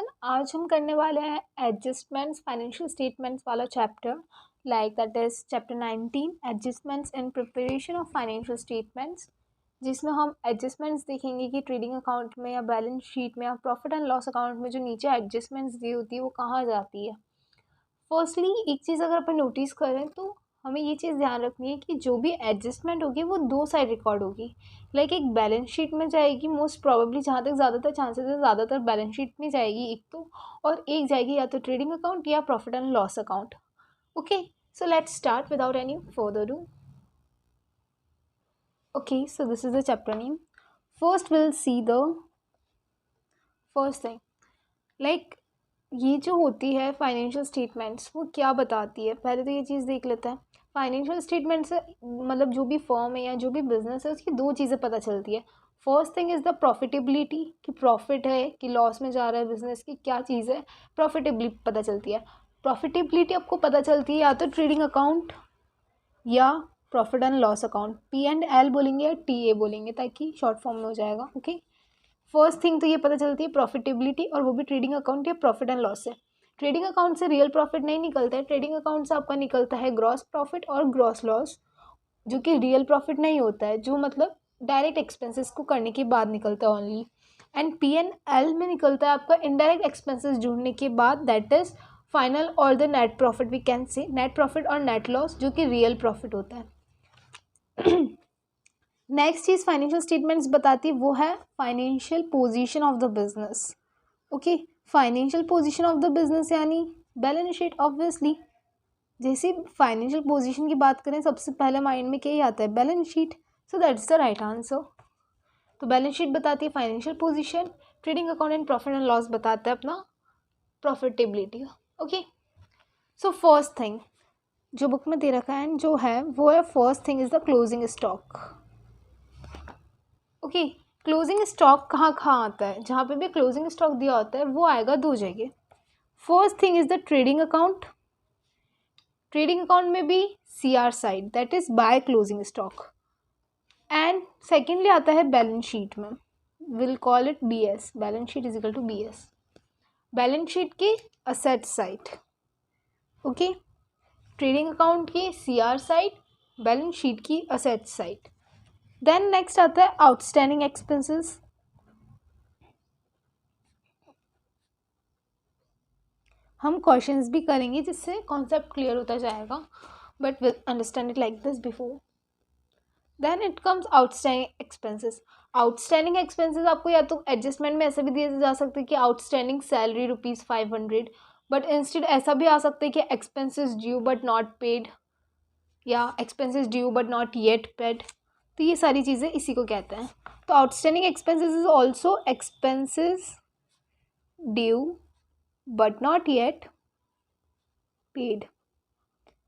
Children, आज हम करने वाले हैं एडजस्टमेंट्स फाइनेंशियल स्टेटमेंट्स वाला chapter, like that is chapter 19 adjustments in preparation of financial statements, जिसमें हम एडजस्टमेंट्स देखेंगे कि ट्रेडिंग अकाउंट में या बैलेंस शीट में या प्रॉफिट एंड लॉस अकाउंट में जो नीचे एडजस्टमेंट्स दी होती है वो कहाँ जाती है। फर्स्टली एक चीज़ अगर अपन नोटिस करें तो हमें ये चीज़ ध्यान रखनी है कि जो भी एडजस्टमेंट होगी वो दो साइड रिकॉर्ड होगी। लाइक एक बैलेंस शीट में जाएगी, मोस्ट प्रोबेबली जहाँ तक ज़्यादातर चांसेस है ज़्यादातर बैलेंस शीट में जाएगी एक तो, और एक जाएगी या तो ट्रेडिंग अकाउंट या profit and loss account. Okay, so let's start without any further do. Okay, so this is the chapter name. First will see the first thing, like ये जो होती है फाइनेंशियल स्टेटमेंट्स वो क्या बताती है। पहले तो ये चीज़ देख लेते हैं। फाइनेंशियल स्टेटमेंट से मतलब जो भी फर्म है या जो भी बिजनेस है उसकी दो चीज़ें पता चलती है। First thing is the profitability, कि प्रॉफिट है कि लॉस में जा रहा है बिजनेस की, क्या चीज़ है, प्रॉफिटेबिलिटी पता चलती है। प्रॉफिटेबिलिटी आपको पता चलती है या तो ट्रेडिंग अकाउंट या profit and loss account, P&L बोलेंगे या TA बोलेंगे ताकि शॉर्ट फॉर्म में हो जाएगा। ओके, फर्स्ट थिंग तो ये पता चलती है प्रॉफिटेबिलिटी, और वो भी ट्रेडिंग अकाउंट या प्रॉफिट एंड लॉस से। ट्रेडिंग अकाउंट से रियल प्रॉफिट नहीं निकलता है, ट्रेडिंग अकाउंट से आपका निकलता है ग्रॉस प्रॉफिट और ग्रॉस लॉस, जो कि रियल प्रॉफिट नहीं होता है, जो मतलब डायरेक्ट एक्सपेंसेस को करने के बाद निकलता है ओनली। एंड P&L में निकलता है आपका इनडायरेक्ट एक्सपेंसेस जुड़ने के बाद, दैट इज फाइनल और the net profit, we can say net profit और नेट लॉस, जो कि रियल प्रॉफिट होता है। नेक्स्ट चीज़ फाइनेंशियल स्टेटमेंट्स बताती है वो है financial position of the business. Okay, financial position of the business यानी बैलेंस शीट। ऑब्वियसली जैसे फाइनेंशियल पोजीशन की बात करें सबसे पहले माइंड में क्या ही आता है, balance sheet. So that's the right answer. तो बैलेंस शीट बताती है financial position, trading account and profit and loss बताता है अपना profitability. Okay, so first thing जो बुक में दे रखा है जो है वो है, first thing is the closing stock. Okay, closing stock कहाँ कहाँ आता है, जहाँ पे भी क्लोजिंग स्टॉक दिया होता है वो आएगा दो जगह। First thing is the trading account, trading account में भी CR side, that is by closing stock. And secondly आता है बैलेंस शीट में, will call it BS, balance sheet is equal to BS, balance sheet की asset side. Okay, trading account की CR side, balance sheet की asset side. Then next आता है outstanding expenses. हम questions भी करेंगे जिससे कॉन्सेप्ट क्लियर होता जाएगा, but will understand it like this before. Then it comes outstanding expenses. Outstanding expenses आपको या तो एडजस्टमेंट में ऐसे भी दिए जा सकते हैं कि आउटस्टैंडिंग सैलरी ₹500, बट इंस्टेड ऐसा भी आ सकता है कि expenses due but not paid, या expenses due but not yet paid. तो ये सारी चीज़ें इसी को कहते हैं। तो outstanding expenses is also expenses due but not yet paid.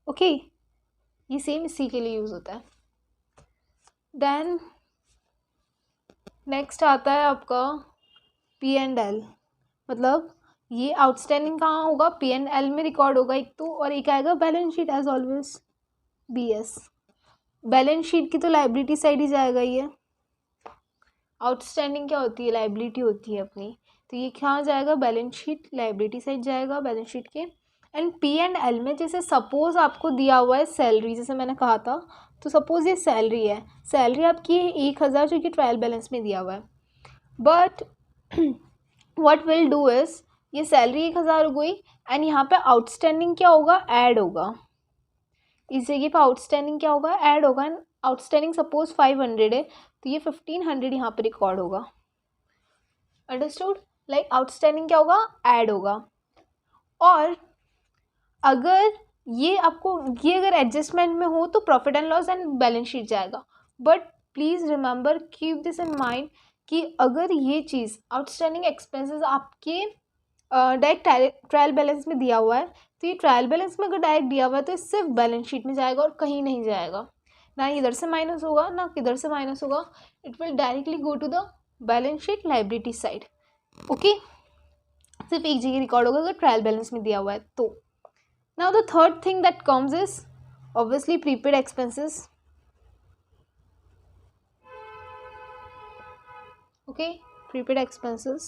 Okay, ये सेम इसी के लिए यूज़ होता है। देन नेक्स्ट आता है आपका P&L, मतलब ये आउटस्टैंडिंग कहाँ होगा, P&L में रिकॉर्ड होगा एक तो, और एक आएगा balance sheet as always BS। Balance sheet की तो लाइबिलिटी साइड ही जाएगा ये। आउटस्टैंडिंग क्या होती है, लाइबिलिटी होती है अपनी, तो ये कहाँ जाएगा, बैलेंस शीट लाइबिलिटी साइड जाएगा बैलेंस शीट के। एंड P&L में जैसे सपोज आपको दिया हुआ है सैलरी, जैसे मैंने कहा था, तो सपोज ये सैलरी है, सैलरी आपकी 1,000 जो कि ट्रायल बैलेंस में दिया हुआ है, but what will do is ये सैलरी 1,000 हो गई एंड यहाँ पे आउटस्टैंडिंग क्या होगा, ऐड होगा। इस जगह पे आउटस्टैंडिंग क्या होगा, ऐड होगा। एंड आउटस्टैंडिंग सपोज 500 है तो ये 1,500 यहाँ पे रिकॉर्ड होगा। अंडरस्टूड, लाइक आउटस्टैंडिंग क्या होगा, ऐड होगा। और अगर ये आपको ये अगर एडजस्टमेंट में हो तो profit and loss and balance sheet जाएगा। But please remember, keep this in mind कि अगर ये चीज़ आउटस्टैंडिंग एक्सपेंसेस आपके डायरेक्ट ट्रायल बैलेंस में दिया हुआ है, तो ये ट्रायल बैलेंस में अगर डायरेक्ट दिया हुआ है तो ये सिर्फ बैलेंस शीट में जाएगा और कहीं नहीं जाएगा, ना इधर से माइनस होगा ना किधर से माइनस होगा। It will directly go to the balance sheet liability side. Okay, सिर्फ एक जगह रिकॉर्ड होगा अगर ट्रायल बैलेंस में दिया हुआ है तो। Now the third thing that comes is obviously prepaid expenses. Okay, prepaid expenses.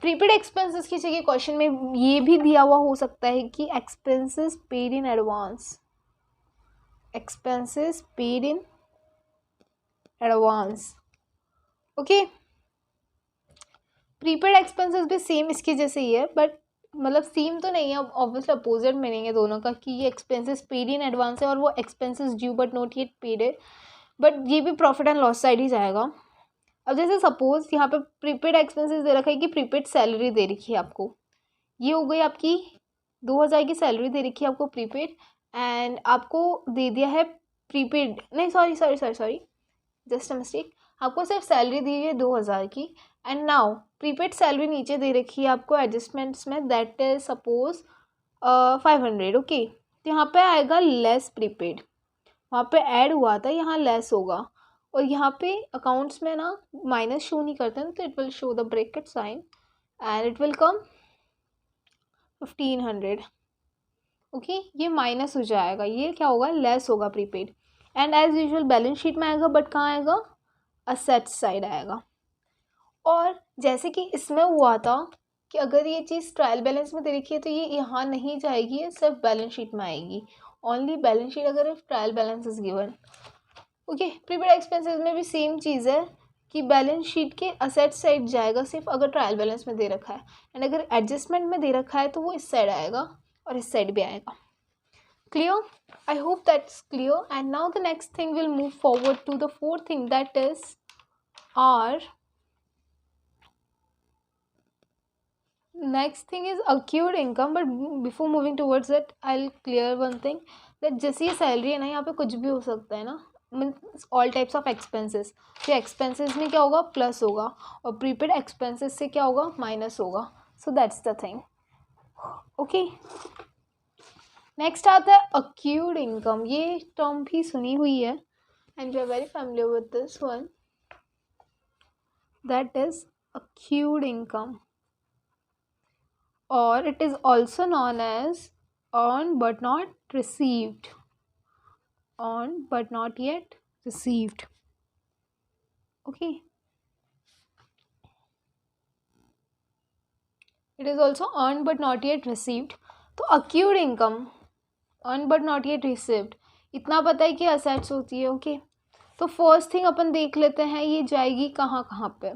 Prepaid expenses की जगह क्वेश्चन में ये भी दिया हुआ हो सकता है कि expenses paid in advance, expenses paid in advance. Okay, prepaid expenses भी सेम इसके जैसे ही है, बट मतलब सेम तो नहीं है, ऑब्वियसली अपोजिट मीनिंग है दोनों का, कि ये एक्सपेंसेस पेड इन एडवांस है और वो expenses due but not yet paid है, बट ये भी प्रॉफिट एंड लॉस साइड ही जाएगा। अब जैसे सपोज यहाँ पे प्रीपेड एक्सपेंसेस दे रखा है कि प्रीपेड सैलरी दे रखी है आपको, ये हो गई आपकी 2000 की सैलरी दे रखी है आपको प्रीपेड, एंड आपको दे दिया है प्रीपेड, नहीं सॉरी जस्ट अ मिस्टेक, आपको सिर्फ सैलरी दी है 2000 की, एंड नाउ प्रीपेड सैलरी नीचे दे रखी है आपको एडजस्टमेंट्स में, दैट इज सपोज 500। ओके, तो यहाँ पे आएगा लेस प्रीपेड, वहाँ पे ऐड हुआ था, यहाँ लेस होगा, और यहाँ पे अकाउंट्स में ना माइनस शो नहीं करते हैं, तो it will show the bracket sign and it will come 1500। Okay, ये माइनस हो जाएगा, ये क्या होगा, लेस होगा prepaid, and as usual balance sheet में आएगा, बट कहाँ आएगा, असेट्स साइड आएगा। और जैसे कि इसमें हुआ था कि अगर ये चीज़ ट्रायल बैलेंस में दे रखी है तो ये यहाँ नहीं जाएगी, ये सिर्फ बैलेंस शीट में आएगी, ओनली बैलेंस शीट अगर trial balance is given. Okay, prepaid expenses में भी सेम चीज़ है कि बैलेंस शीट के असेट साइड जाएगा सिर्फ अगर ट्रायल बैलेंस में दे रखा है, एंड अगर एडजस्टमेंट में दे रखा है तो वो इस साइड आएगा और इस साइड भी आएगा। Clear? I hope that's clear, and now the next thing will move forward to the fourth thing, that is our next thing is accrued income, but before moving towards it I'll clear one thing, that जैसे ये salary है ना, यहाँ पे कुछ भी हो सकता है ना, means all types of expenses, तो एक्सपेंसेस में क्या होगा, प्लस होगा, और प्रीपेड एक्सपेंसेस से क्या होगा, माइनस होगा, so that's the thing. Okay, next आता है accrued income, ये टर्म भी सुनी हुई है and you are very familiar with this one, that is accrued income, or it is also known as earned but not received, earned but not yet received. Okay, it is also earned but not yet received. तो accrued income, earned but not yet received, इतना पता है कि assets होती है। Okay, तो first thing अपन देख लेते हैं, ये जाएगी कहाँ कहाँ पे।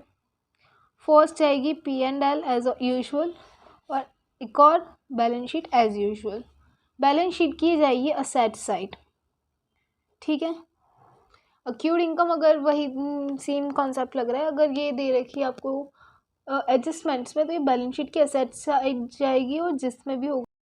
फर्स्ट जाएगी P&L एज यूजुअल, और एक और balance sheet as usual. Balance sheet की जाएगी असेट साइड, ठीक है। अक्यूड इनकम अगर वही सेम कॉन्सेप्ट लग रहा है, अगर ये दे रखी है आपको एडजस्टमेंट्स में, तो ये बैलेंस शीट की असेट साइड जाएगी, और जिसमें भी होगा